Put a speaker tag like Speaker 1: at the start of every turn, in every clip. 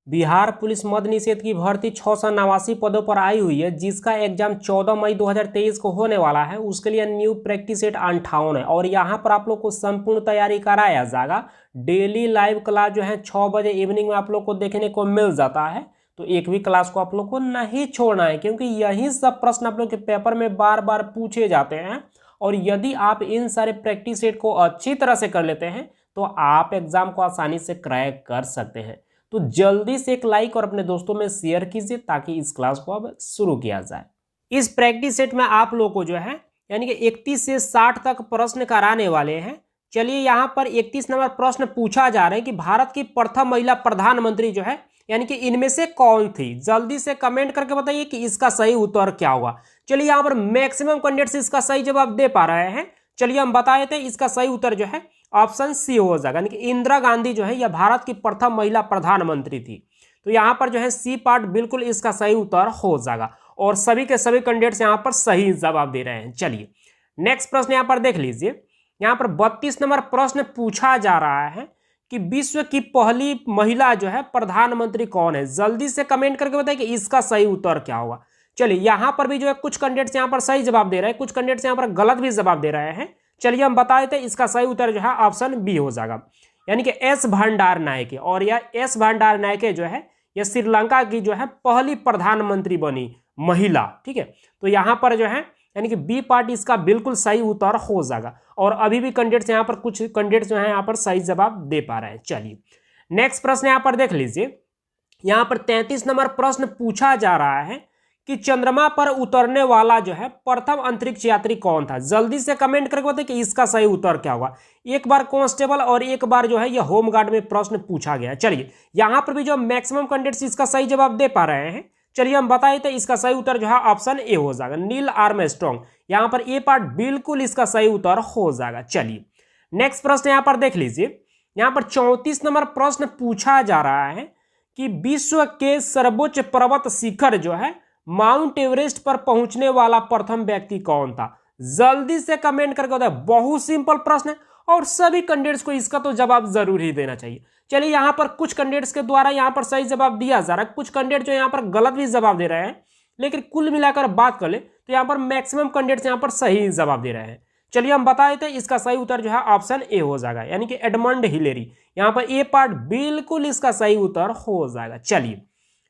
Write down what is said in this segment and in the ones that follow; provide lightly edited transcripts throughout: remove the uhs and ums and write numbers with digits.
Speaker 1: Bihar police मद निषेध की भर्ती 689 पदों पर आई हुई है, जिसका एग्जाम 14 मई 2023 को होने वाला है। उसके लिए न्यू प्रैक्टिस सेट 58 है और यहाँ पर आप लोग को संपूर्ण तैयारी कराया जाएगा। डेली लाइव क्लास जो है 6 बजे इवनिंग में आप लोग को देखने को मिल जाता है, तो एक भी क्लास को आप लोग को नहीं छोड़ना है, क्योंकि यही सब प्रश्न आप लोग के पेपर में बार बार पूछे जाते हैं। और यदि आप इन सारे प्रैक्टिस सेट को अच्छी तरह से कर लेते हैं तो आप एग्जाम को आसानी से क्रैक कर सकते हैं। तो जल्दी से एक लाइक और अपने दोस्तों में शेयर कीजिए ताकि इस क्लास को अब शुरू किया जाए। इस प्रैक्टिस सेट में आप लोग को जो है यानी कि 31 से 60 तक प्रश्न कराने वाले हैं। चलिए यहाँ पर 31 नंबर प्रश्न पूछा जा रहा है कि भारत की प्रथम महिला प्रधानमंत्री जो है यानी कि इनमें से कौन थी। जल्दी से कमेंट करके बताइए कि इसका सही उत्तर क्या होगा। चलिए यहाँ पर मैक्सिमम कैंडिडेट्स इसका सही जवाब दे पा रहे हैं। चलिए हम बता देते हैं, इसका सही उत्तर जो है ऑप्शन सी हो जाएगा, यानी कि इंदिरा गांधी जो है यह भारत की प्रथम महिला प्रधानमंत्री थी। तो यहाँ पर जो है सी पार्ट बिल्कुल इसका सही उत्तर हो जाएगा और सभी के सभी कैंडिडेट्स यहाँ पर सही जवाब दे रहे हैं। चलिए नेक्स्ट प्रश्न यहाँ पर देख लीजिए। यहाँ पर 32 नंबर प्रश्न पूछा जा रहा है कि विश्व की पहली महिला जो है प्रधानमंत्री कौन है। जल्दी से कमेंट करके बताइए कि इसका सही उत्तर क्या होगा। चलिए यहाँ पर भी जो है कुछ कैंडिडेट्स यहाँ पर सही जवाब दे रहे हैं, कुछ कैंडिडेट्स यहाँ पर गलत भी जवाब दे रहे हैं। चलिए हम बता देते हैं, इसका सही उत्तर जो है ऑप्शन बी हो जाएगा, यानी कि एस भंडार नायके। और यह एस भंडार नायके जो है यह श्रीलंका की जो है पहली प्रधानमंत्री बनी महिला। ठीक है, तो यहाँ पर जो है यानी कि बी पार्ट इसका बिल्कुल सही उत्तर हो जाएगा। और अभी भी कैंडिडेट्स यहाँ पर कुछ कैंडिडेट्स जो है यहाँ पर सही जवाब दे पा रहे हैं। चलिए नेक्स्ट प्रश्न यहाँ पर देख लीजिए। यहाँ पर 33 नंबर प्रश्न पूछा जा रहा है कि चंद्रमा पर उतरने वाला जो है प्रथम अंतरिक्ष यात्री कौन था। जल्दी से कमेंट करके बताइए कि इसका सही उत्तर क्या होगा। एक बार कांस्टेबल और एक बार जो है यह होमगार्ड में प्रश्न पूछा गया है। चलिए यहाँ पर भी जो मैक्सिमम कैंडिडेट्स इसका सही जवाब दे पा रहे हैं। चलिए हम बताए थे, इसका सही उत्तर जो है ऑप्शन ए हो जाएगा, नील आर्मस्ट्रांग। यहाँ पर ए पार्ट बिल्कुल इसका सही उत्तर हो जाएगा। चलिए नेक्स्ट प्रश्न यहाँ पर देख लीजिए। यहाँ पर 34 नंबर प्रश्न पूछा जा रहा है कि विश्व के सर्वोच्च पर्वत शिखर जो है माउंट एवरेस्ट पर पहुंचने वाला प्रथम व्यक्ति कौन था। जल्दी से कमेंट करके बताए। बहुत सिंपल प्रश्न है और सभी कैंडिडेट्स को इसका तो जवाब जरूर ही देना चाहिए। चलिए यहाँ पर कुछ कैंडिडेट्स के द्वारा यहाँ पर सही जवाब दिया जा रहा है, कुछ कैंडिडेट जो यहाँ पर गलत भी जवाब दे रहे हैं, लेकिन कुल मिलाकर बात कर ले तो यहाँ पर मैक्सिमम कैंडिडेट्स यहाँ पर सही जवाब दे रहे हैं। चलिए हम बता देते हैं, इसका सही उत्तर जो है ऑप्शन ए हो जाएगा, यानी कि एडमंड हिलेरी। यहाँ पर ए पार्ट बिल्कुल इसका सही उत्तर हो जाएगा। चलिए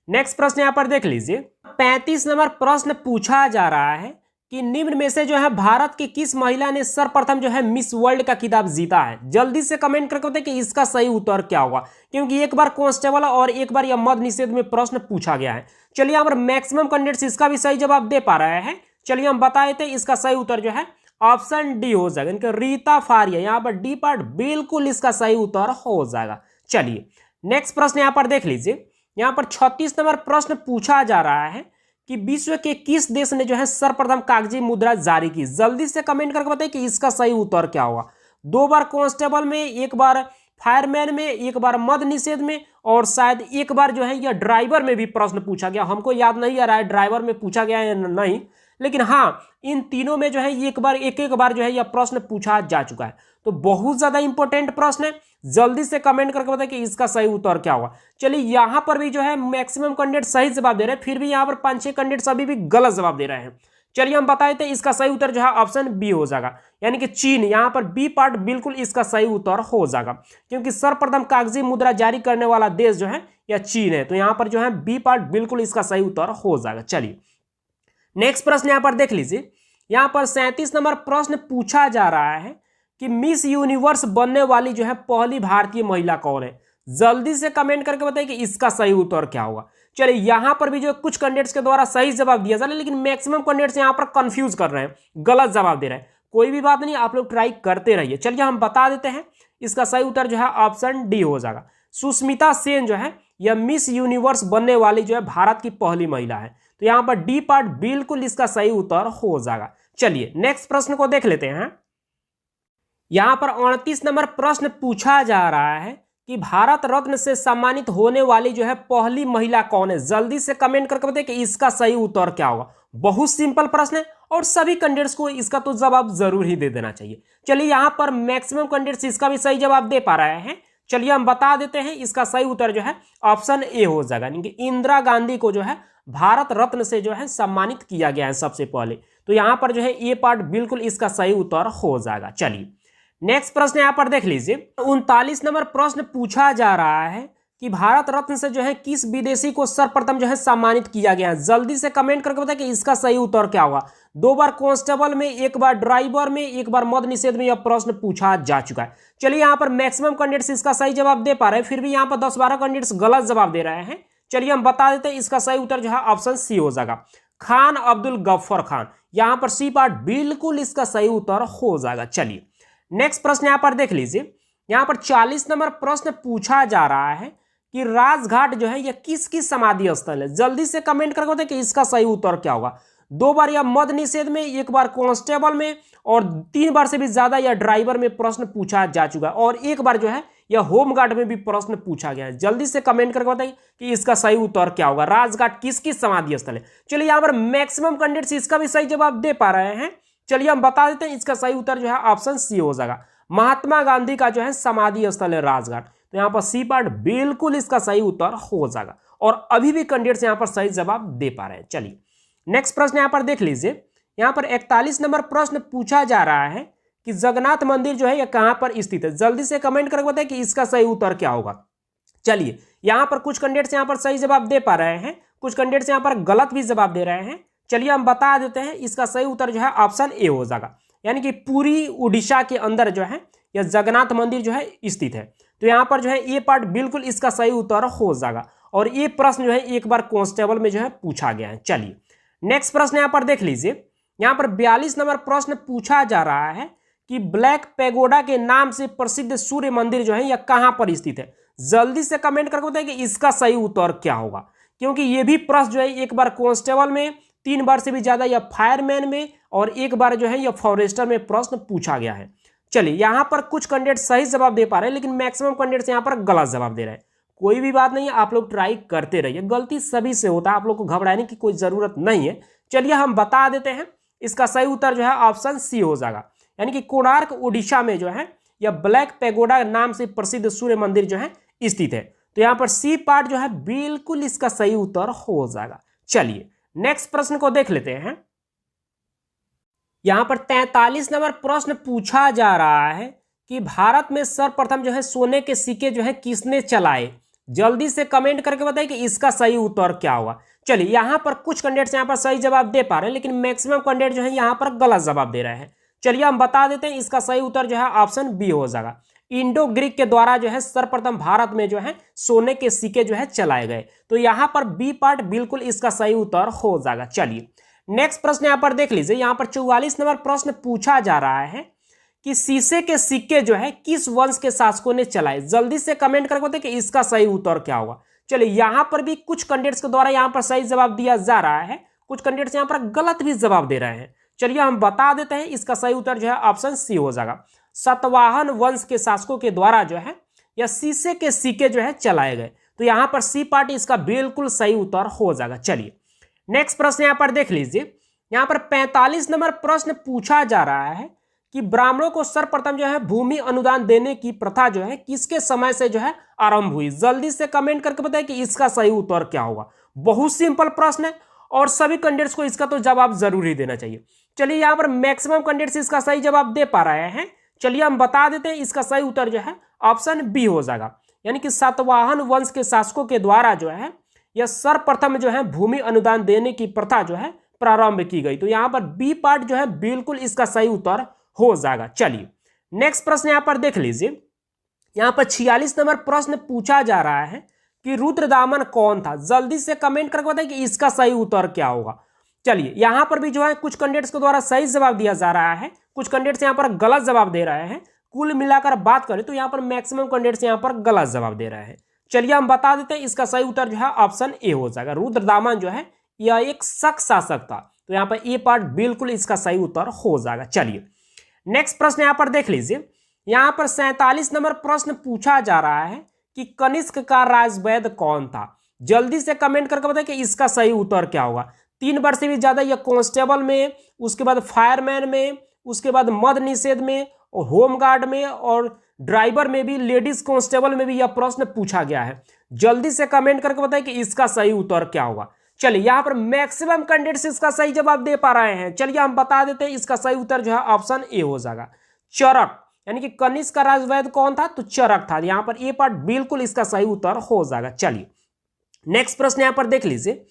Speaker 1: नेक्स्ट प्रश्न यहाँ पर देख लीजिए। 35 नंबर प्रश्न पूछा जा रहा है कि निम्न में से जो है भारत की किस महिला ने सर्वप्रथम जो है मिस वर्ल्ड का खिताब जीता है। जल्दी से कमेंट करके बताइए कि इसका सही उत्तर क्या होगा, क्योंकि एक बार कांस्टेबल और एक बार यह मद निषेध में प्रश्न पूछा गया है। चलिए यहाँ पर मैक्सिमम कैंडिडेट्स इसका भी सही जवाब दे पा रहे हैं। चलिए हम बता देते हैं, इसका सही उत्तर जो है ऑप्शन डी हो जाएगा, इनका रीता फारिया। यहाँ पर डी पार्ट बिल्कुल इसका सही उत्तर हो जाएगा। चलिए नेक्स्ट प्रश्न यहाँ पर देख लीजिए। यहाँ पर 36 नंबर प्रश्न पूछा जा रहा है कि विश्व के किस देश ने जो है सर्वप्रथम कागजी मुद्रा जारी की। जल्दी से कमेंट करके बताइए कि इसका सही उत्तर क्या होगा। 2 बार कांस्टेबल में, एक बार फायरमैन में, एक बार मद निषेध में और शायद एक बार जो है यह ड्राइवर में भी प्रश्न पूछा गया। हमको याद नहीं आ रहा है ड्राइवर में पूछा गया है या नहीं, लेकिन हाँ इन तीनों में जो है एक बार जो है यह प्रश्न पूछा जा चुका है। तो बहुत ज्यादा इंपॉर्टेंट प्रश्न है। जल्दी से कमेंट करके बताएं कि इसका सही उत्तर क्या होगा। चलिए यहाँ पर भी जो है मैक्सिमम कैंडिडेट सही जवाब दे रहे हैं, फिर भी यहाँ पर 5-6 कैंडिडेट अभी भी गलत जवाब दे रहे हैं। चलिए हम बताए थे, इसका सही उत्तर जो है ऑप्शन बी हो जाएगा, यानी कि चीन। यहाँ पर बी पार्ट बिल्कुल इसका सही उत्तर हो जाएगा, क्योंकि सर्वप्रथम कागजी मुद्रा जारी करने वाला देश जो है यह चीन है। तो यहाँ पर जो है बी पार्ट बिल्कुल इसका सही उत्तर हो जाएगा। चलिए नेक्स्ट प्रश्न यहाँ पर देख लीजिए। यहाँ पर 37 नंबर प्रश्न पूछा जा रहा है कि मिस यूनिवर्स बनने वाली जो है पहली भारतीय महिला कौन है। जल्दी से कमेंट करके बताइए कि इसका सही उत्तर क्या होगा। चलिए यहाँ पर भी जो कुछ कैंडिडेट्स के द्वारा सही जवाब दिया जा रहा है, लेकिन मैक्सिमम कैंडिडेट्स यहाँ पर कंफ्यूज कर रहे हैं, गलत जवाब दे रहे हैं। कोई भी बात नहीं, आप लोग ट्राई करते रहिए। चलिए हम बता देते हैं, इसका सही उत्तर जो है ऑप्शन डी हो जाएगा। सुष्मिता सेन जो है यह मिस यूनिवर्स बनने वाली जो है भारत की पहली महिला है। तो यहाँ पर डी पार्ट बिल्कुल इसका सही उत्तर हो जाएगा। चलिए नेक्स्ट प्रश्न को देख लेते हैं। यहाँ पर 38 नंबर प्रश्न पूछा जा रहा है कि भारत रत्न से सम्मानित होने वाली जो है पहली महिला कौन है। जल्दी से कमेंट करके बताइए कि इसका सही उत्तर क्या होगा। बहुत सिंपल प्रश्न है और सभी कैंडिडेट्स को इसका तो जवाब जरूर ही दे देना चाहिए। चलिए यहाँ पर मैक्सिमम कैंडिडेट्स इसका भी सही जवाब दे पा रहे हैं। चलिए हम बता देते हैं, इसका सही उत्तर जो है ऑप्शन ए हो जाएगा, यानी कि इंदिरा गांधी को जो है भारत रत्न से जो है सम्मानित किया गया है सबसे पहले। तो यहां पर जो है ये पार्ट बिल्कुल इसका सही उत्तर हो जाएगा। चलिए नेक्स्ट प्रश्न यहां पर देख लीजिए, 39 नंबर प्रश्न पूछा जा रहा है कि भारत रत्न से जो है किस विदेशी को सर्वप्रथम जो है सम्मानित किया गया है। जल्दी से कमेंट करके बताएं कि इसका सही उत्तर क्या होगा। 2 बार कांस्टेबल में, 1 बार ड्राइवर में, 1 बार मद निषेध में यह प्रश्न पूछा जा चुका है। चलिए यहाँ पर मैक्सिमम कैंडिडेट्स इसका सही जवाब दे पा रहे हैं, फिर भी यहाँ पर 10-12 कैंडिडेट्स गलत जवाब दे रहे हैं। चलिए हम बता देते हैं, इसका सही उत्तर जो है ऑप्शन सी हो जाएगा, खान अब्दुल गफ्फर खान। यहाँ पर सी पार्ट बिल्कुल इसका सही उत्तर हो जाएगा। चलिए नेक्स्ट प्रश्न यहाँ पर देख लीजिए, यहाँ पर 40 नंबर प्रश्न पूछा जा रहा है कि राजघाट जो है यह किस किस समाधि स्थल है। जल्दी से कमेंट करके बताएं कि इसका सही उत्तर क्या होगा। 2 बार या मद निषेध में, 1 बार कांस्टेबल में और 3 बार से भी ज्यादा या ड्राइवर में प्रश्न पूछा जा चुका है और 1 बार जो है यह होमगार्ड में भी प्रश्न पूछा गया है। जल्दी से कमेंट करके बताइए कि इसका सही उत्तर क्या होगा, राजघाट किस किस समाधि स्थल है। चलिए यहाँ पर मैक्सिमम कैंडिडेट्स इसका भी सही जवाब दे पा रहे हैं। चलिए हम बता देते हैं, इसका सही उत्तर जो है ऑप्शन सी हो जाएगा, महात्मा गांधी का जो है समाधि स्थल है राजघाट। तो यहाँ पर सी पार्ट बिल्कुल इसका सही उत्तर हो जाएगा और अभी भी कैंडिडेट्स यहाँ पर सही जवाब दे पा रहे हैं। चलिए नेक्स्ट प्रश्न यहाँ पर देख लीजिए, यहाँ पर 41 नंबर प्रश्न पूछा जा रहा है कि जगन्नाथ मंदिर जो है यह कहां पर स्थित है। जल्दी से कमेंट करके बताएं कि इसका सही उत्तर क्या होगा। चलिए यहाँ पर कुछ कैंडिडेट्स यहाँ पर सही जवाब दे पा रहे हैं, कुछ कैंडिडेट्स यहाँ पर गलत भी जवाब दे रहे हैं। चलिए हम बता देते हैं, इसका सही उत्तर जो है ऑप्शन ए हो जाएगा, यानी कि पूरी उड़ीसा के अंदर जो है यह जगन्नाथ मंदिर जो है स्थित है। तो यहाँ पर जो है ये पार्ट बिल्कुल इसका सही उत्तर हो जाएगा और ये प्रश्न जो है 1 बार कांस्टेबल में जो है पूछा गया है। चलिए नेक्स्ट प्रश्न यहाँ पर देख लीजिए, यहाँ पर 42 नंबर प्रश्न पूछा जा रहा है कि ब्लैक पैगोडा के नाम से प्रसिद्ध सूर्य मंदिर जो है यह कहां पर स्थित है। जल्दी से कमेंट करके बताइए कि इसका सही उत्तर क्या होगा, क्योंकि ये भी प्रश्न जो है 1 बार कांस्टेबल में, 3 बार से भी ज्यादा या फायरमैन में और 1 बार जो है यह फॉरेस्टर में प्रश्न पूछा गया है। चलिए यहाँ पर कुछ कैंडिडेट सही जवाब दे पा रहे हैं, लेकिन मैक्सिमम कैंडिडेट्स यहाँ पर गलत जवाब दे रहे हैं। कोई भी बात नहीं है, आप लोग ट्राई करते रहिए, गलती सभी से होता है, आप लोग को घबराने की कोई जरूरत नहीं है। चलिए हम बता देते हैं, इसका सही उत्तर जो है ऑप्शन सी हो जाएगा, यानी कि कोणार्क उड़ीसा में जो है यह ब्लैक पैगोडा नाम से प्रसिद्ध सूर्य मंदिर जो है स्थित है। तो यहाँ पर सी पार्ट जो है बिल्कुल इसका सही उत्तर हो जाएगा। चलिए नेक्स्ट प्रश्न को देख लेते हैं, यहाँ पर 43 नंबर प्रश्न पूछा जा रहा है कि भारत में सर्वप्रथम जो है सोने के सिक्के जो है किसने चलाए। जल्दी से कमेंट करके बताइए कि इसका सही उत्तर क्या होगा। चलिए यहाँ पर कुछ कैंडिडेट्स यहाँ पर सही जवाब दे पा रहे हैं, लेकिन मैक्सिमम कैंडिडेट जो है यहाँ पर गलत जवाब दे रहे हैं। चलिए हम बता देते हैं, इसका सही उत्तर जो है ऑप्शन बी हो जाएगा, इंडो ग्रीक के द्वारा जो है सर्वप्रथम भारत में जो है सोने के सिक्के जो है चलाए गए। तो यहाँ पर बी पार्ट बिल्कुल इसका सही उत्तर हो जाएगा। चलिए नेक्स्ट प्रश्न यहाँ पर देख लीजिए, यहाँ पर 44 नंबर प्रश्न पूछा जा रहा है कि शीशे के सिक्के जो है किस वंश के शासकों ने चलाए। जल्दी से कमेंट करके बताइए कि इसका सही उत्तर क्या होगा। चलिए यहाँ पर भी कुछ कैंडिडेट्स के द्वारा यहाँ पर सही जवाब दिया जा रहा है, कुछ कैंडिडेट्स यहाँ पर गलत भी जवाब दे रहे हैं। चलिए हम बता देते हैं, इसका सही उत्तर जो है ऑप्शन सी हो जाएगा, सातवाहन वंश के शासकों के द्वारा जो है या शीशे के सिक्के जो है चलाए गए। तो यहाँ पर सी पार्ट इसका बिल्कुल सही उत्तर हो जाएगा। चलिए नेक्स्ट प्रश्न यहाँ पर देख लीजिए, यहाँ पर 45 नंबर प्रश्न पूछा जा रहा है कि ब्राह्मणों को सर्वप्रथम जो है भूमि अनुदान देने की प्रथा जो है किसके समय से जो है आरंभ हुई। जल्दी से कमेंट करके बताएं कि इसका सही उत्तर क्या होगा। बहुत सिंपल प्रश्न है और सभी कैंडिडेट्स को इसका तो जवाब जरूर ही देना चाहिए। चलिए यहाँ पर मैक्सिमम कैंडिडेट्स इसका सही जवाब दे पा रहे हैं। चलिए हम बता देते हैं, इसका सही उत्तर जो है ऑप्शन बी हो जाएगा, यानी कि सातवाहन वंश के शासकों के द्वारा जो है यह सर्वप्रथम जो है भूमि अनुदान देने की प्रथा जो है प्रारंभ की गई। तो यहाँ पर बी पार्ट जो है बिल्कुल इसका सही उत्तर हो जाएगा। चलिए नेक्स्ट प्रश्न यहाँ पर देख लीजिए, यहाँ पर 46 नंबर प्रश्न पूछा जा रहा है कि रुद्रदामन कौन था। जल्दी से कमेंट करके बताइए कि इसका सही उत्तर क्या होगा। चलिए यहाँ पर भी जो है कुछ कैंडिडेट्स के द्वारा सही जवाब दिया जा रहा है, कुछ कैंडिडेट्स यहाँ पर गलत जवाब दे रहे हैं। कुल मिलाकर बात करें तो यहाँ पर मैक्सिमम कैंडिडेट्स यहाँ पर गलत जवाब दे रहे हैं। चलिए हम बता देते हैं, इसका सही उत्तर जो है ऑप्शन ए हो जाएगा, रुद्रदामन जो है यह एक शक शासक था। तो यहाँ पर ए पार्ट बिल्कुल इसका सही उत्तर हो जाएगा। चलिए नेक्स्ट प्रश्न यहाँ पर देख लीजिए, यहाँ पर 47 नंबर प्रश्न पूछा जा रहा है कि कनिष्क का राजवैद्य कौन था। जल्दी से कमेंट करके बताइए कि इसका सही उत्तर क्या होगा। 3 बार से भी ज्यादा या कांस्टेबल में, उसके बाद फायरमैन में, उसके बाद मद निषेध में और होमगार्ड में और ड्राइवर में भी, लेडीज कांस्टेबल में भी यह प्रश्न पूछा गया है। जल्दी से कमेंट करके बताइए कि इसका सही उत्तर क्या होगा। चलिए यहां पर मैक्सिमम कैंडिडेट्स इसका सही जवाब दे पा रहे हैं। चलिए हम बता देते हैं, इसका सही उत्तर जो है ऑप्शन ए हो जाएगा, चरक। यानी कि कनिष्क का राजवैद्य कौन था? तो चरक था। यहां पर ए पार्ट बिल्कुल इसका सही उत्तर हो जाएगा। चलिए नेक्स्ट प्रश्न यहां पर देख लीजिए।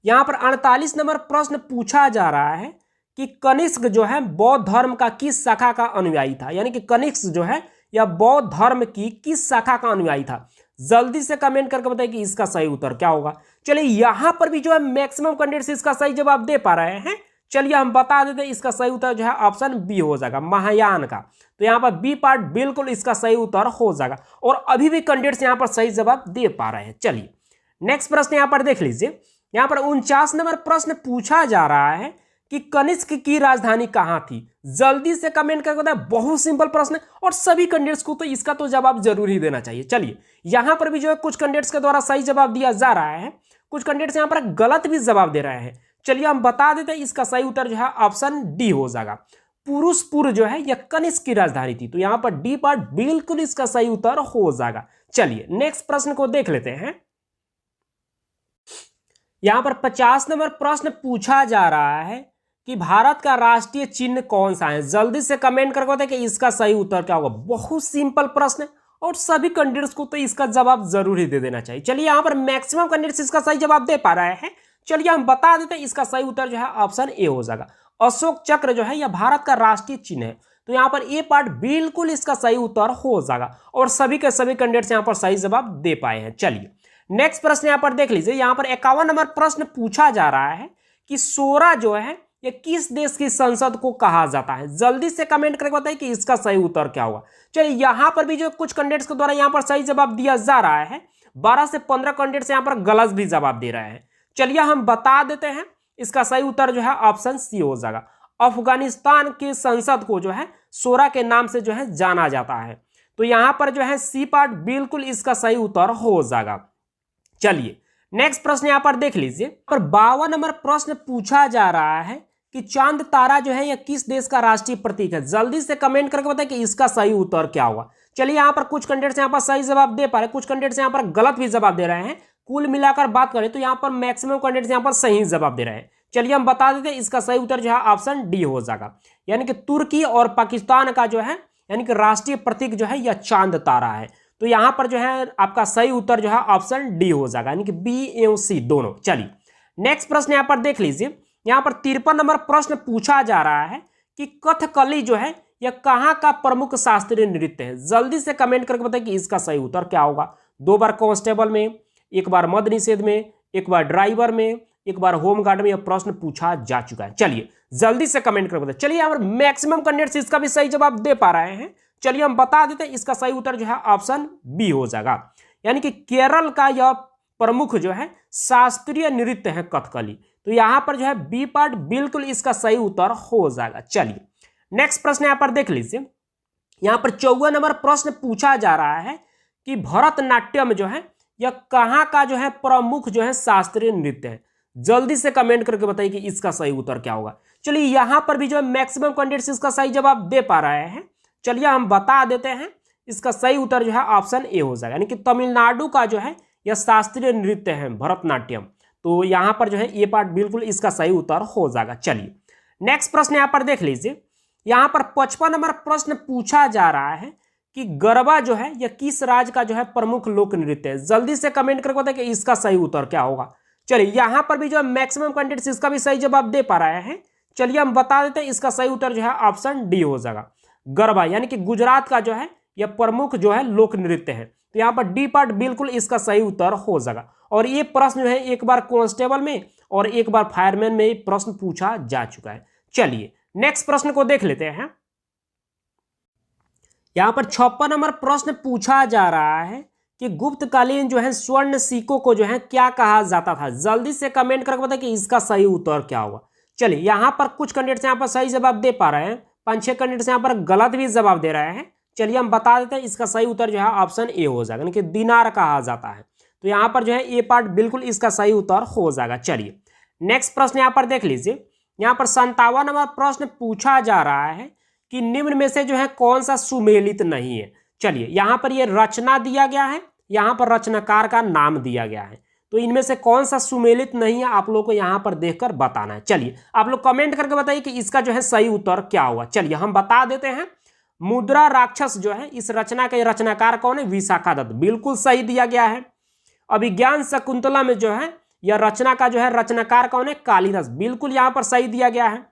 Speaker 1: यहां पर 48 नंबर प्रश्न पूछा जा रहा है कि कनिष्क जो है बौद्ध धर्म का किस शाखा का अनुयायी था। यानी कि कनिष्क जो है यह बौद्ध धर्म की किस शाखा का अनुयायी था। जल्दी से कमेंट करके बताइए कि इसका सही उत्तर क्या होगा। चलिए यहां पर भी जो है मैक्सिमम कैंडिडेट्स इसका सही जवाब दे पा रहे हैं। चलिए हम बता देते हैं, इसका सही उत्तर जो है ऑप्शन बी हो जाएगा, महायान का। तो यहाँ पर बी पार्ट बिल्कुल इसका सही उत्तर हो जाएगा और अभी भी कैंडिडेट्स यहाँ पर सही जवाब दे पा रहे हैं। चलिए नेक्स्ट प्रश्न यहाँ पर देख लीजिए। यहाँ पर 49 नंबर प्रश्न पूछा जा रहा है कि कनिष्क की राजधानी कहाँ थी। जल्दी से कमेंट करके बताएं, बहुत सिंपल प्रश्न और सभी कैंडिडेट्स को तो इसका तो जवाब जरूर ही देना चाहिए। चलिए यहां पर भी जो है कुछ कैंडिडेट्स के द्वारा सही जवाब दिया जा रहा है, कुछ कैंडिडेट्स यहां पर गलत भी जवाब दे रहे हैं। चलिए हम बता देते हैं, इसका सही उत्तर जो है ऑप्शन डी हो जाएगा, पुरुषपुर जो है यह कनिष्क की राजधानी थी। तो यहां पर डी पार्ट बिल्कुल इसका सही उत्तर हो जाएगा। चलिए नेक्स्ट प्रश्न को देख लेते हैं। यहां पर 50 नंबर प्रश्न पूछा जा रहा है कि भारत का राष्ट्रीय चिन्ह कौन सा है। जल्दी से कमेंट करके बताएं कि इसका सही उत्तर क्या होगा। बहुत सिंपल प्रश्न है और सभी कैंडिडेट्स को तो इसका जवाब जरूर ही दे देना चाहिए। चलिए यहां पर मैक्सिमम कैंडिडेट्स इसका सही जवाब दे पा रहे हैं। चलिए हम बता देते हैं, इसका सही उत्तर जो है ऑप्शन ए हो जाएगा, अशोक चक्र जो है यह भारत का राष्ट्रीय चिन्ह है। तो यहाँ पर ए पार्ट बिल्कुल इसका सही उत्तर हो जाएगा और सभी के सभी कैंडिडेट्स यहाँ पर सही जवाब दे पाए हैं। चलिए नेक्स्ट प्रश्न यहाँ पर देख लीजिए। यहाँ पर 51 नंबर प्रश्न पूछा जा रहा है कि सोरा जो है ये किस देश की संसद को कहा जाता है। जल्दी से कमेंट करके बताइए कि इसका सही उत्तर क्या होगा। चलिए यहां पर भी जो कुछ कैंडिडेट्स के द्वारा यहां पर सही जवाब दिया जा रहा है, 12 से 15 कैंडिडेट्स यहां पर गलत भी जवाब दे रहे हैं। चलिए हम बता देते हैं, इसका सही उत्तर जो है ऑप्शन सी हो जाएगा, अफगानिस्तान की संसद को जो है सोरा के नाम से जो है जाना जाता है। तो यहां पर जो है सी पार्ट बिल्कुल इसका सही उत्तर हो जाएगा। चलिए नेक्स्ट प्रश्न यहां पर देख लीजिए। पर 52 नंबर प्रश्न पूछा जा रहा है कि चांद तारा जो है यह किस देश का राष्ट्रीय प्रतीक है। जल्दी से कमेंट करके बताएं कि इसका सही उत्तर क्या होगा। चलिए यहां पर कुछ कैंडिडेट्स यहां पर सही जवाब दे पा रहे हैं, कुछ कैंडिडेट्स यहां पर गलत भी जवाब दे रहे हैं। कुल मिलाकर बात करें तो यहां पर मैक्सिमम कैंडिडेट्स यहां पर सही जवाब दे रहे हैं। चलिए हम बता देते हैं, इसका सही उत्तर जो है ऑप्शन डी हो जाएगा, यानी कि तुर्की और पाकिस्तान का जो है यानी कि राष्ट्रीय प्रतीक जो है यह चांद तारा है। तो यहां पर जो है आपका सही उत्तर जो है ऑप्शन डी हो जाएगा, यानी कि बी एवं सी दोनों। चलिए नेक्स्ट प्रश्न यहां पर देख लीजिए। यहां पर 53 नंबर प्रश्न पूछा जा रहा है कि कथकली जो है यह कहां का प्रमुख शास्त्रीय नृत्य है। जल्दी से कमेंट करके बताइए कि इसका सही उत्तर क्या होगा। 2 बार कांस्टेबल में, 1 बार मद्य निषेध में, 1 बार ड्राइवर में, 1 बार होमगार्ड में यह प्रश्न पूछा जा चुका है। चलिए जल्दी से कमेंट करके बताइए। चलिए यहां पर मैक्सिमम कैंडिडेट्स इसका भी सही जवाब दे पा रहे हैं। चलिए हम बता देते हैं, इसका सही उत्तर जो है ऑप्शन बी हो जाएगा, यानी कि केरल का यह प्रमुख जो है शास्त्रीय नृत्य है कथकली। तो यहां पर जो है बी पार्ट बिल्कुल इसका सही उत्तर हो जाएगा। चलिए नेक्स्ट प्रश्न यहां पर देख लीजिए। यहां पर 54 नंबर प्रश्न पूछा जा रहा है कि भरतनाट्यम जो है यह कहां का जो है प्रमुख जो है शास्त्रीय नृत्य है। जल्दी से कमेंट करके बताइए कि इसका सही उत्तर क्या होगा। चलिए यहां पर भी जो है मैक्सिमम कैंडिडेट्स इसका सही जवाब दे पा रहे हैं। चलिए हम बता देते हैं, इसका सही उत्तर जो है ऑप्शन ए हो जाएगा, यानी कि तमिलनाडु का जो है यह शास्त्रीय नृत्य है भरतनाट्यम। तो यहां पर जो है ए पार्ट बिल्कुल इसका सही उत्तर हो जाएगा। चलिए नेक्स्ट प्रश्न यहां पर देख लीजिए। यहां पर 55 नंबर प्रश्न पूछा जा रहा है कि गरबा जो है यह किस राज्य का जो है प्रमुख लोक नृत्य है। जल्दी से कमेंट करके बताइए कि इसका सही उत्तर क्या होगा। चलिए यहां पर भी जो है मैक्सिमम कैंडिडेट्स इसका भी सही जवाब दे पा रहे हैं। चलिए हम बता देते हैं, इसका सही उत्तर जो है ऑप्शन डी हो जाएगा, गरबा, यानी कि गुजरात का जो है यह प्रमुख जो है लोक नृत्य है। तो यहाँ पर डी पार्ट बिल्कुल इसका सही उत्तर हो जाएगा। और ये प्रश्न जो है 1 बार कांस्टेबल में और 1 बार फायरमैन में प्रश्न पूछा जा चुका है। चलिए नेक्स्ट प्रश्न को देख लेते हैं। यहाँ पर 56 नंबर प्रश्न पूछा जा रहा है कि गुप्तकालीन जो है स्वर्ण सिक्कों को जो है क्या कहा जाता था। जल्दी से कमेंट करके बताइए कि इसका सही उत्तर क्या होगा। चलिए यहाँ पर कुछ कैंडिडेट्स यहाँ पर सही जवाब दे पा रहे हैं, 5-6 कैंडिडेट्स यहाँ पर गलत भी जवाब दे रहे हैं। चलिए हम बता देते हैं, इसका सही उत्तर जो है ऑप्शन ए हो जाएगा, यानी कि दिनार कहा जाता है। तो यहाँ पर जो है ए पार्ट बिल्कुल इसका सही उत्तर हो जाएगा। चलिए नेक्स्ट प्रश्न यहाँ पर देख लीजिए। यहाँ पर 57 नंबर प्रश्न पूछा जा रहा है कि निम्न में से जो है कौन सा सुमेलित नहीं है। चलिए यहाँ पर ये रचना दिया गया है, यहाँ पर रचनाकार का नाम दिया गया है, तो इनमें से कौन सा सुमेलित नहीं है आप लोग को यहाँ पर देखकर बताना है। चलिए आप लोग कमेंट करके बताइए कि इसका जो है सही उत्तर क्या होगा। चलिए हम बता देते हैं, मुद्रा राक्षस जो है इस रचना के रचनाकार कौन है, विशाखा दत्त, बिल्कुल सही दिया गया है। अभिज्ञान शकुंतला में जो है यह रचना का जो है रचनाकार कौन है, कालिदास, बिल्कुल यहाँ पर सही दिया गया है।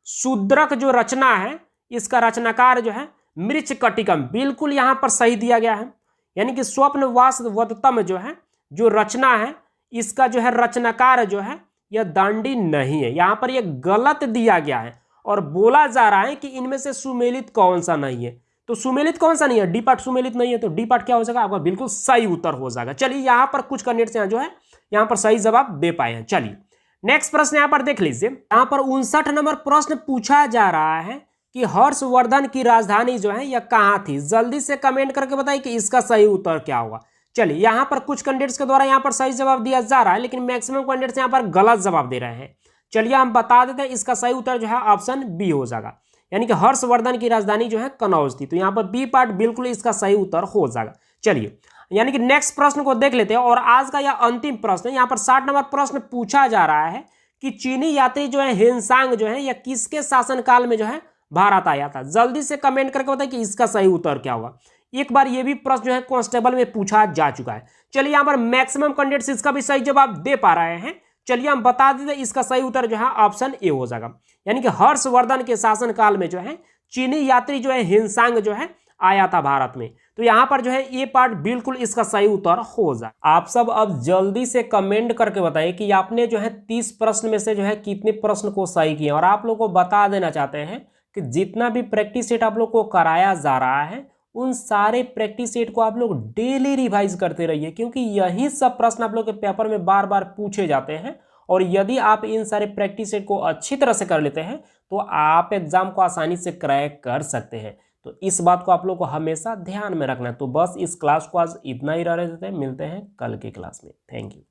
Speaker 1: शूद्रक जो रचना है इसका रचनाकार जो है मृच्छकटिकम, बिल्कुल यहाँ पर सही दिया गया है। यानी कि स्वप्नवासवदत्तम जो है जो रचना है इसका जो है रचनाकार जो है यह दांडी नहीं है, यहाँ पर यह गलत दिया गया है और बोला जा रहा है कि इनमें से सुमेलित कौन सा नहीं है। तो सुमेलित कौन सा नहीं है, डी पार्ट सुमेलित नहीं है, तो डी पार्ट क्या हो जाएगा आपका, बिल्कुल सही उत्तर हो जाएगा। चलिए यहाँ पर कुछ कैंडिडेट्स यहाँ जो है यहाँ पर सही जवाब दे पाए हैं। चलिए नेक्स्ट प्रश्न यहाँ पर देख लीजिए, यहाँ पर 59 नंबर प्रश्न पूछा जा रहा है कि हर्षवर्धन की राजधानी जो है यह कहाँ थी। जल्दी से कमेंट करके बताइए कि इसका सही उत्तर क्या होगा। चलिए यहाँ पर कुछ कैंडिडेट्स के द्वारा यहाँ पर सही जवाब दिया जा रहा है, लेकिन मैक्सिमम कैंडिडेट्स यहाँ पर गलत जवाब दे रहे हैं। चलिए हम बता देते हैं, इसका सही उत्तर जो है ऑप्शन बी हो जाएगा, यानी कि हर्षवर्धन की राजधानी जो है कनौज थी। तो यहाँ पर बी पार्ट बिल्कुल इसका सही उत्तर हो जाएगा। चलिए यानी कि नेक्स्ट प्रश्न को देख लेते हैं, और आज का यह अंतिम प्रश्न है। यहाँ पर 60 नंबर प्रश्न पूछा जा रहा है कि चीनी यात्री जो है हेनसांग जो है यह किसके शासनकाल में जो है भारत आया था। जल्दी से कमेंट करके बताइए कि इसका सही उत्तर क्या होगा। एक बार ये भी प्रश्न जो है कांस्टेबल में पूछा जा चुका है। चलिए यहाँ पर मैक्सिमम कैंडिडेट्स इसका भी सही जवाब दे पा रहे हैं। चलिए हम बता देते इसका सही उत्तर जो है ऑप्शन ए हो जाएगा, यानी कि हर्षवर्धन के शासनकाल में जो है चीनी यात्री जो है हेनसांग जो है आया था भारत में। तो यहाँ पर जो है ए पार्ट बिल्कुल इसका सही उत्तर हो जाए। आप सब अब जल्दी से कमेंट करके बताइए कि आपने जो है 30 प्रश्न में से जो है कितने प्रश्न को सही किए। और आप लोग को बता देना चाहते हैं कि जितना भी प्रैक्टिस सेट आप लोग को कराया जा रहा है उन सारे प्रैक्टिस सेट को आप लोग डेली रिवाइज करते रहिए, क्योंकि यही सब प्रश्न आप लोग के पेपर में बार बार पूछे जाते हैं। और यदि आप इन सारे प्रैक्टिस सेट को अच्छी तरह से कर लेते हैं तो आप एग्जाम को आसानी से क्रैक कर सकते हैं। तो इस बात को आप लोग को हमेशा ध्यान में रखना है। तो बस इस क्लास को आज इतना ही रह देते हैं, मिलते हैं कल की क्लास में। Thank you.